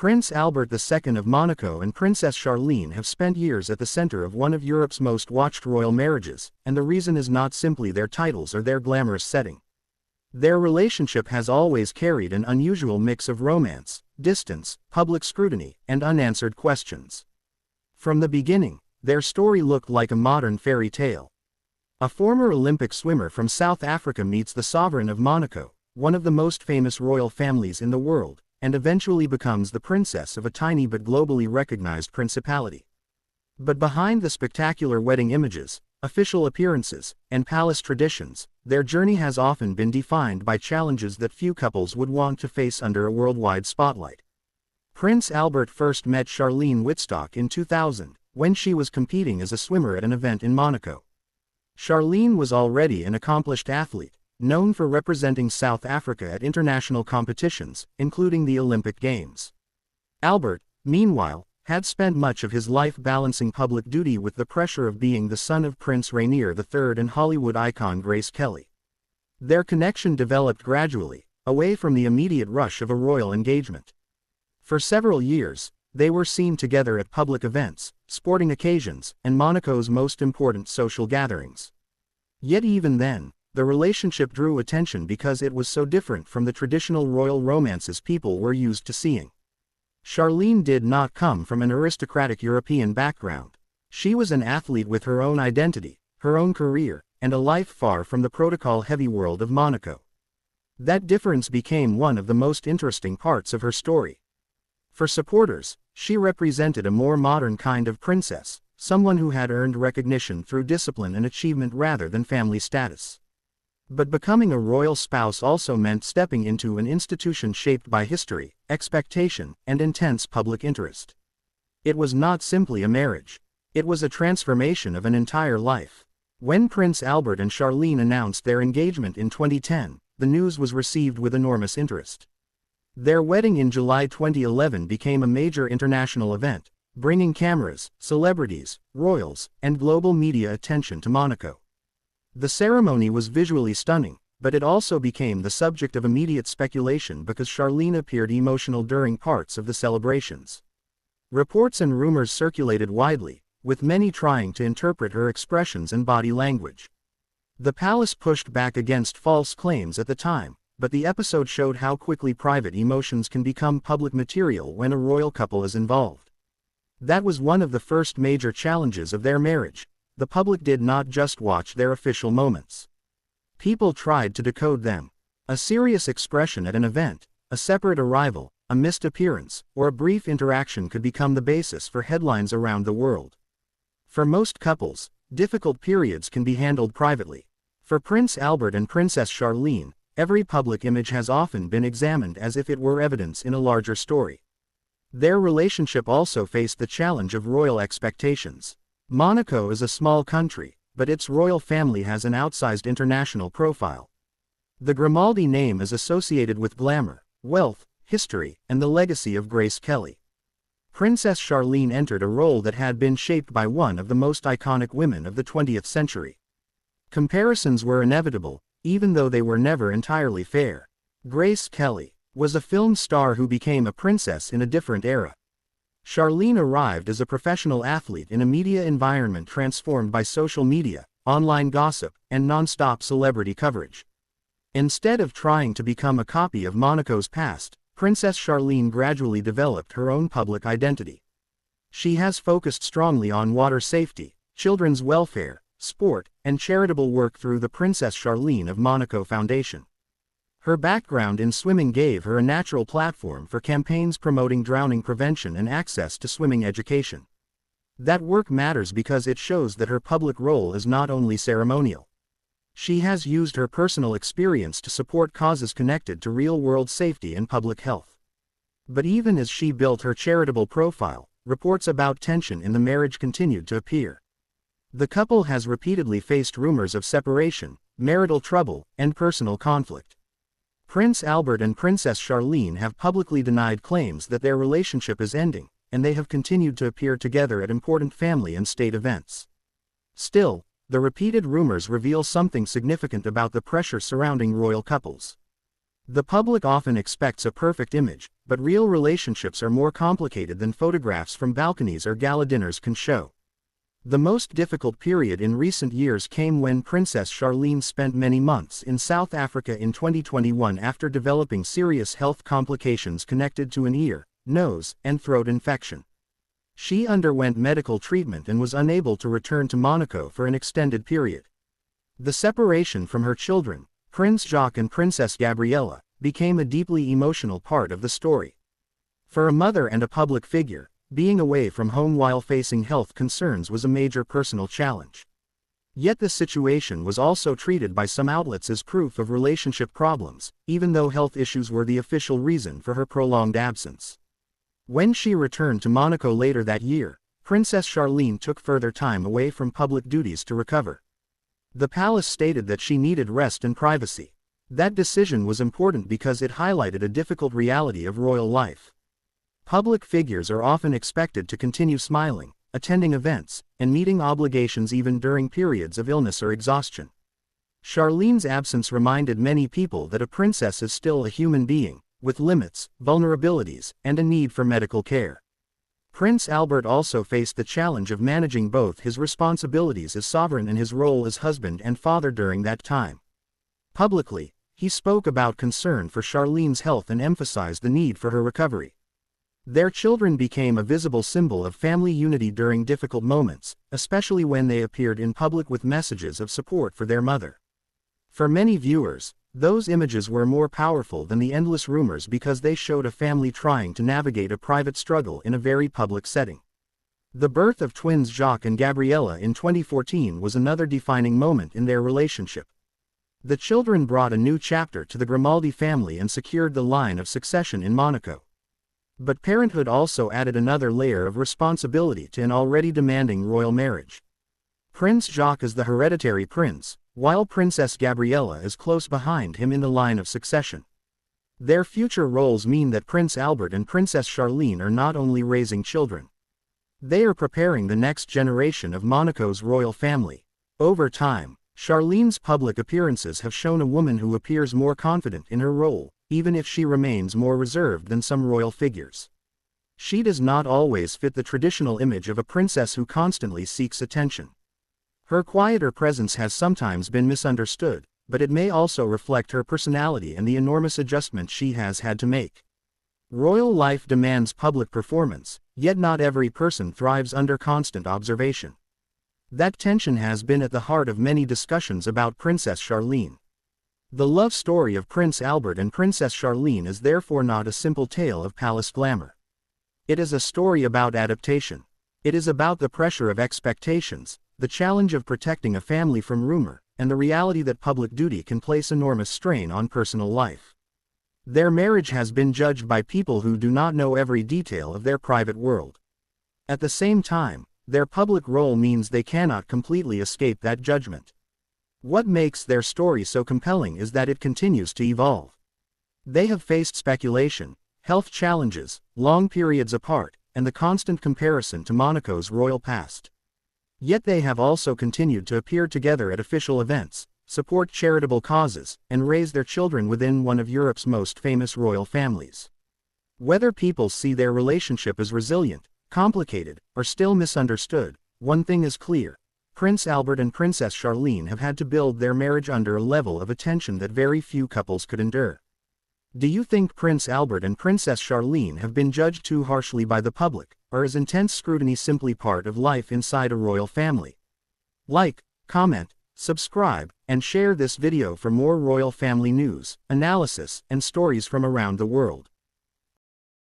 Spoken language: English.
Prince Albert II of Monaco and Princess Charlene have spent years at the center of one of Europe's most watched royal marriages, and the reason is not simply their titles or their glamorous setting. Their relationship has always carried an unusual mix of romance, distance, public scrutiny, and unanswered questions. From the beginning, their story looked like a modern fairy tale. A former Olympic swimmer from South Africa meets the sovereign of Monaco, one of the most famous royal families in the world, and eventually becomes the princess of a tiny but globally recognized principality. But behind the spectacular wedding images, official appearances, and palace traditions, their journey has often been defined by challenges that few couples would want to face under a worldwide spotlight. Prince Albert first met Charlene Wittstock in 2000, when she was competing as a swimmer at an event in Monaco. Charlene was already an accomplished athlete, known for representing South Africa at international competitions, including the Olympic Games. Albert, meanwhile, had spent much of his life balancing public duty with the pressure of being the son of Prince Rainier III and Hollywood icon Grace Kelly. Their connection developed gradually, away from the immediate rush of a royal engagement. For several years, they were seen together at public events, sporting occasions, and Monaco's most important social gatherings. Yet even then, the relationship drew attention because it was so different from the traditional royal romances people were used to seeing. Charlene did not come from an aristocratic European background. She was an athlete with her own identity, her own career, and a life far from the protocol-heavy world of Monaco. That difference became one of the most interesting parts of her story. For supporters, she represented a more modern kind of princess, someone who had earned recognition through discipline and achievement rather than family status. But becoming a royal spouse also meant stepping into an institution shaped by history, expectation, and intense public interest. It was not simply a marriage. It was a transformation of an entire life. When Prince Albert and Charlene announced their engagement in 2010, the news was received with enormous interest. Their wedding in July 2011 became a major international event, bringing cameras, celebrities, royals, and global media attention to Monaco. The ceremony was visually stunning, but it also became the subject of immediate speculation because Charlene appeared emotional during parts of the celebrations. Reports and rumors circulated widely, with many trying to interpret her expressions and body language. The palace pushed back against false claims at the time, but the episode showed how quickly private emotions can become public material when a royal couple is involved. That was one of the first major challenges of their marriage. The public did not just watch their official moments. People tried to decode them. A serious expression at an event, a separate arrival, a missed appearance, or a brief interaction could become the basis for headlines around the world. For most couples, difficult periods can be handled privately. For Prince Albert and Princess Charlene, every public image has often been examined as if it were evidence in a larger story. Their relationship also faced the challenge of royal expectations. Monaco is a small country, but its royal family has an outsized international profile. The Grimaldi name is associated with glamour, wealth, history, and the legacy of Grace Kelly. Princess Charlene entered a role that had been shaped by one of the most iconic women of the 20th century. Comparisons were inevitable, even though they were never entirely fair. Grace Kelly was a film star who became a princess in a different era. Charlene arrived as a professional athlete in a media environment transformed by social media, online gossip, and non-stop celebrity coverage. Instead of trying to become a copy of Monaco's past, Princess Charlene gradually developed her own public identity. She has focused strongly on water safety, children's welfare, sport, and charitable work through the Princess Charlene of Monaco Foundation. Her background in swimming gave her a natural platform for campaigns promoting drowning prevention and access to swimming education. That work matters because it shows that her public role is not only ceremonial. She has used her personal experience to support causes connected to real-world safety and public health. But even as she built her charitable profile, reports about tension in the marriage continued to appear. The couple has repeatedly faced rumors of separation, marital trouble, and personal conflict. Prince Albert and Princess Charlene have publicly denied claims that their relationship is ending, and they have continued to appear together at important family and state events. Still, the repeated rumors reveal something significant about the pressure surrounding royal couples. The public often expects a perfect image, but real relationships are more complicated than photographs from balconies or gala dinners can show. The most difficult period in recent years came when Princess Charlene spent many months in South Africa in 2021 after developing serious health complications connected to an ear, nose, and throat infection. She underwent medical treatment and was unable to return to Monaco for an extended period. The separation from her children, Prince Jacques and Princess Gabriella, became a deeply emotional part of the story. For a mother and a public figure, being away from home while facing health concerns was a major personal challenge. Yet the situation was also treated by some outlets as proof of relationship problems, even though health issues were the official reason for her prolonged absence. When she returned to Monaco later that year, Princess Charlene took further time away from public duties to recover. The palace stated that she needed rest and privacy. That decision was important because it highlighted a difficult reality of royal life. Public figures are often expected to continue smiling, attending events, and meeting obligations even during periods of illness or exhaustion. Charlene's absence reminded many people that a princess is still a human being, with limits, vulnerabilities, and a need for medical care. Prince Albert also faced the challenge of managing both his responsibilities as sovereign and his role as husband and father during that time. Publicly, he spoke about concern for Charlene's health and emphasized the need for her recovery. Their children became a visible symbol of family unity during difficult moments, especially when they appeared in public with messages of support for their mother. For many viewers, those images were more powerful than the endless rumors because they showed a family trying to navigate a private struggle in a very public setting. The birth of twins Jacques and Gabriella in 2014 was another defining moment in their relationship. The children brought a new chapter to the Grimaldi family and secured the line of succession in Monaco. But parenthood also added another layer of responsibility to an already demanding royal marriage. Prince Jacques is the hereditary prince, while Princess Gabriella is close behind him in the line of succession. Their future roles mean that Prince Albert and Princess Charlene are not only raising children. They are preparing the next generation of Monaco's royal family. Over time, Charlene's public appearances have shown a woman who appears more confident in her role, even if she remains more reserved than some royal figures. She does not always fit the traditional image of a princess who constantly seeks attention. Her quieter presence has sometimes been misunderstood, but it may also reflect her personality and the enormous adjustments she has had to make. Royal life demands public performance, yet not every person thrives under constant observation. That tension has been at the heart of many discussions about Princess Charlene. The love story of Prince Albert and Princess Charlene is therefore not a simple tale of palace glamour. It is a story about adaptation. It is about the pressure of expectations, the challenge of protecting a family from rumor, and the reality that public duty can place enormous strain on personal life. Their marriage has been judged by people who do not know every detail of their private world. At the same time, their public role means they cannot completely escape that judgment. What makes their story so compelling is that it continues to evolve. They have faced speculation, health challenges, long periods apart, and the constant comparison to Monaco's royal past. Yet they have also continued to appear together at official events, support charitable causes, and raise their children within one of Europe's most famous royal families. Whether people see their relationship as resilient, complicated, or still misunderstood, one thing is clear: Prince Albert and Princess Charlene have had to build their marriage under a level of attention that very few couples could endure. Do you think Prince Albert and Princess Charlene have been judged too harshly by the public, or is intense scrutiny simply part of life inside a royal family? Like, comment, subscribe, and share this video for more royal family news, analysis, and stories from around the world.